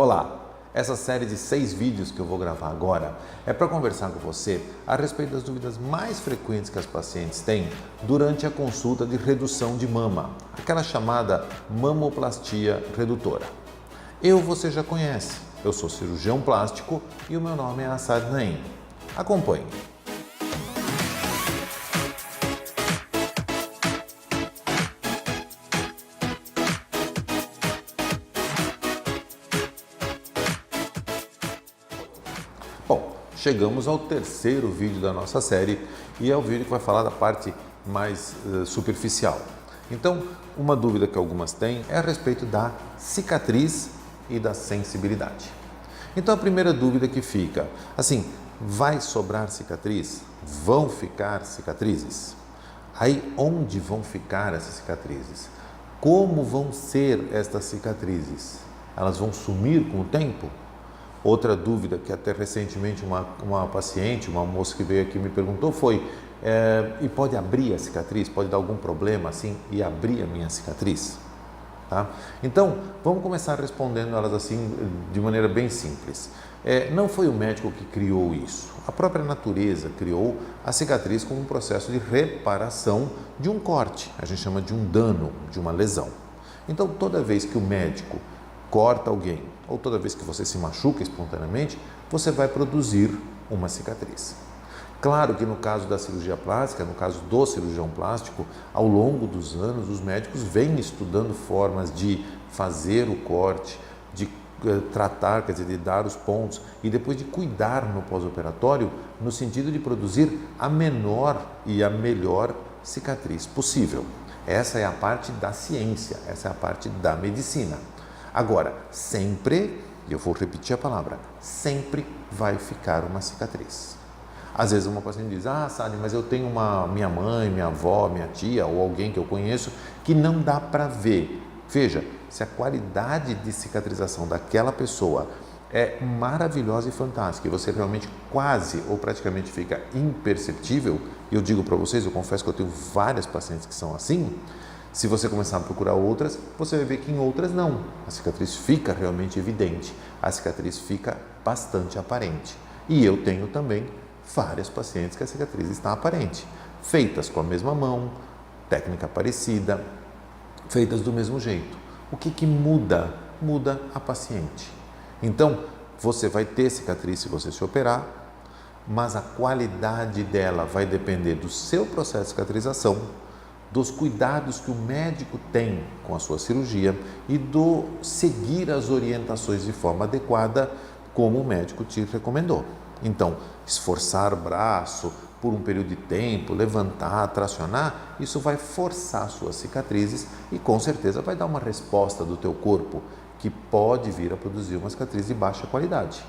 Olá! Essa série de 6 vídeos que eu vou gravar agora é para conversar com você a respeito das dúvidas mais frequentes que as pacientes têm durante a consulta de redução de mama, aquela chamada mamoplastia redutora. Você já conhece, eu sou cirurgião plástico e o meu nome é Assad Naim. Acompanhe! Bom, chegamos ao terceiro vídeo da nossa série e é o vídeo que vai falar da parte mais superficial. Então, uma dúvida que algumas têm é a respeito da cicatriz e da sensibilidade. Então, a primeira dúvida que fica, assim, vai sobrar cicatriz? Vão ficar cicatrizes? Aí, onde vão ficar essas cicatrizes? Como vão ser estas cicatrizes? Elas vão sumir com o tempo? Outra dúvida que até recentemente uma paciente, uma moça que veio aqui me perguntou foi, e pode abrir a cicatriz? Pode dar algum problema assim e abrir a minha cicatriz? Tá? Então, vamos começar respondendo elas assim de maneira bem simples. Não foi o médico que criou isso. A própria natureza criou a cicatriz como um processo de reparação de um corte. A gente chama de um dano, de uma lesão. Então, toda vez que o médico corta alguém, ou toda vez que você se machuca espontaneamente, você vai produzir uma cicatriz. Claro que no caso da cirurgia plástica, no caso do cirurgião plástico, ao longo dos anos, os médicos vêm estudando formas de fazer o corte, de tratar, quer dizer, de dar os pontos e depois de cuidar no pós-operatório, no sentido de produzir a menor e a melhor cicatriz possível. Essa é a parte da ciência, essa é a parte da medicina. Agora, sempre, eu vou repetir a palavra, sempre vai ficar uma cicatriz. Às vezes uma paciente diz, Sadi, mas eu tenho minha mãe, minha avó, minha tia ou alguém que eu conheço que não dá para ver. Veja, se a qualidade de cicatrização daquela pessoa é maravilhosa e fantástica e você realmente quase ou praticamente fica imperceptível, e eu digo para vocês, eu confesso que eu tenho várias pacientes que são assim, se você começar a procurar outras, você vai ver que em outras não. A cicatriz fica realmente evidente, a cicatriz fica bastante aparente. E eu tenho também várias pacientes que a cicatriz está aparente, feitas com a mesma mão, técnica parecida, feitas do mesmo jeito. O que muda? Muda a paciente. Então, você vai ter cicatriz se você se operar, mas a qualidade dela vai depender do seu processo de cicatrização, dos cuidados que o médico tem com a sua cirurgia e do seguir as orientações de forma adequada como o médico te recomendou. Então, esforçar o braço por um período de tempo, levantar, tracionar, isso vai forçar suas cicatrizes e com certeza vai dar uma resposta do teu corpo que pode vir a produzir uma cicatriz de baixa qualidade.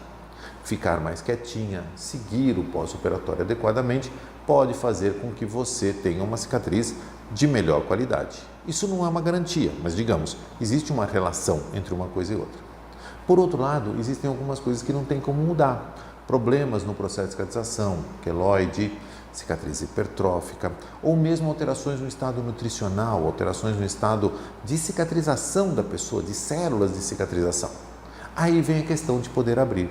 Ficar mais quietinha, seguir o pós-operatório adequadamente, pode fazer com que você tenha uma cicatriz de melhor qualidade. Isso não é uma garantia, mas digamos, existe uma relação entre uma coisa e outra. Por outro lado, existem algumas coisas que não tem como mudar. Problemas no processo de cicatrização, queloide, cicatriz hipertrófica, ou mesmo alterações no estado nutricional, alterações no estado de cicatrização da pessoa, de células de cicatrização. Aí vem a questão de poder abrir.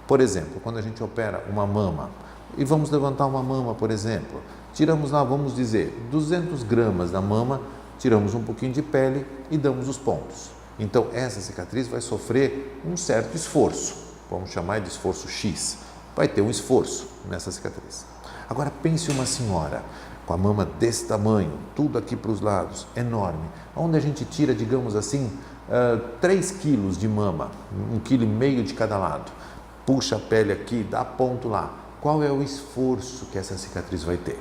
Por exemplo, quando a gente opera uma mama, e vamos levantar uma mama, por exemplo, tiramos lá, vamos dizer, 200 gramas da mama, tiramos um pouquinho de pele e damos os pontos. Então, essa cicatriz vai sofrer um certo esforço, vamos chamar de esforço X, vai ter um esforço nessa cicatriz. Agora, pense uma senhora com a mama desse tamanho, tudo aqui para os lados, enorme, onde a gente tira, digamos assim, 3 quilos de mama, 1,5 kg de cada lado, puxa a pele aqui, dá ponto lá. Qual é o esforço que essa cicatriz vai ter?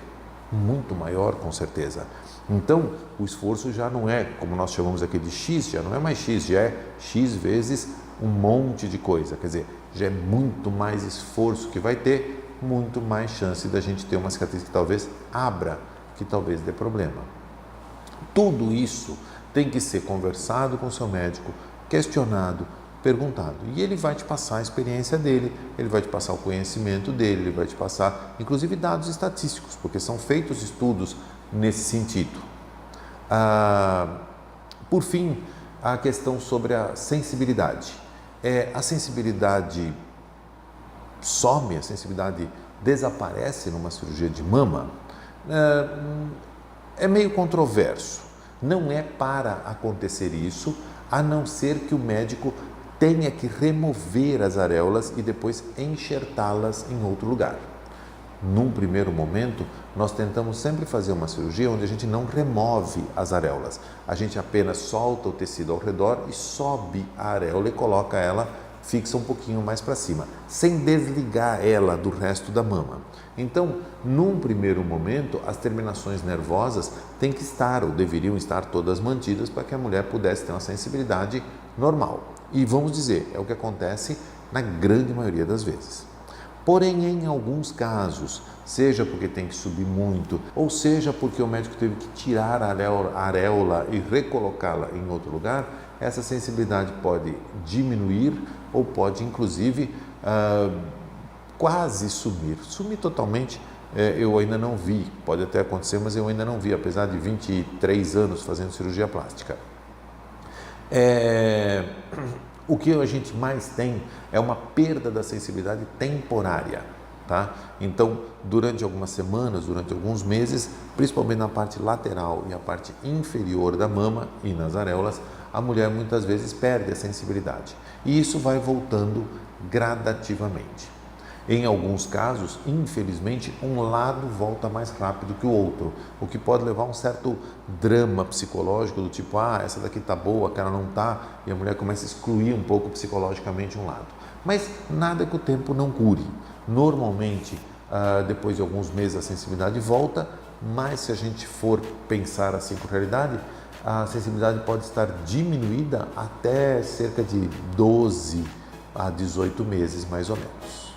Muito maior, com certeza. Então, o esforço já não é, como nós chamamos aqui de X, já não é mais X, já é X vezes um monte de coisa. Quer dizer, já é muito mais esforço que vai ter, muito mais chance da gente ter uma cicatriz que talvez abra, que talvez dê problema. Tudo isso tem que ser conversado com o seu médico, questionado, perguntado. E ele vai te passar a experiência dele, ele vai te passar o conhecimento dele, ele vai te passar, inclusive, dados estatísticos, porque são feitos estudos nesse sentido. Por fim, a questão sobre a sensibilidade. A sensibilidade some, a sensibilidade desaparece numa cirurgia de mama? É meio controverso. Não é para acontecer isso, a não ser que o médico tenha que remover as areolas e depois enxertá-las em outro lugar. Num primeiro momento, nós tentamos sempre fazer uma cirurgia onde a gente não remove as areolas. A gente apenas solta o tecido ao redor e sobe a areola e coloca ela, fixa um pouquinho mais para cima, sem desligar ela do resto da mama. Então, num primeiro momento, as terminações nervosas têm que estar, ou deveriam estar todas mantidas para que a mulher pudesse ter uma sensibilidade normal. E vamos dizer, é o que acontece na grande maioria das vezes. Porém, em alguns casos, seja porque tem que subir muito, ou seja porque o médico teve que tirar a areola e recolocá-la em outro lugar, essa sensibilidade pode diminuir ou pode, inclusive, quase sumir. Sumir totalmente, eu ainda não vi, pode até acontecer, mas eu ainda não vi, apesar de 23 anos fazendo cirurgia plástica. O que a gente mais tem é uma perda da sensibilidade temporária, tá? Então, durante algumas semanas, durante alguns meses, principalmente na parte lateral e a parte inferior da mama e nas areolas, a mulher muitas vezes perde a sensibilidade. E isso vai voltando gradativamente. Em alguns casos, infelizmente, um lado volta mais rápido que o outro, o que pode levar a um certo drama psicológico do tipo, essa daqui tá boa, aquela não tá, e a mulher começa a excluir um pouco psicologicamente um lado. Mas nada que o tempo não cure. Normalmente, depois de alguns meses a sensibilidade volta, mas se a gente for pensar assim com realidade, a sensibilidade pode estar diminuída até cerca de 12 a 18 meses, mais ou menos.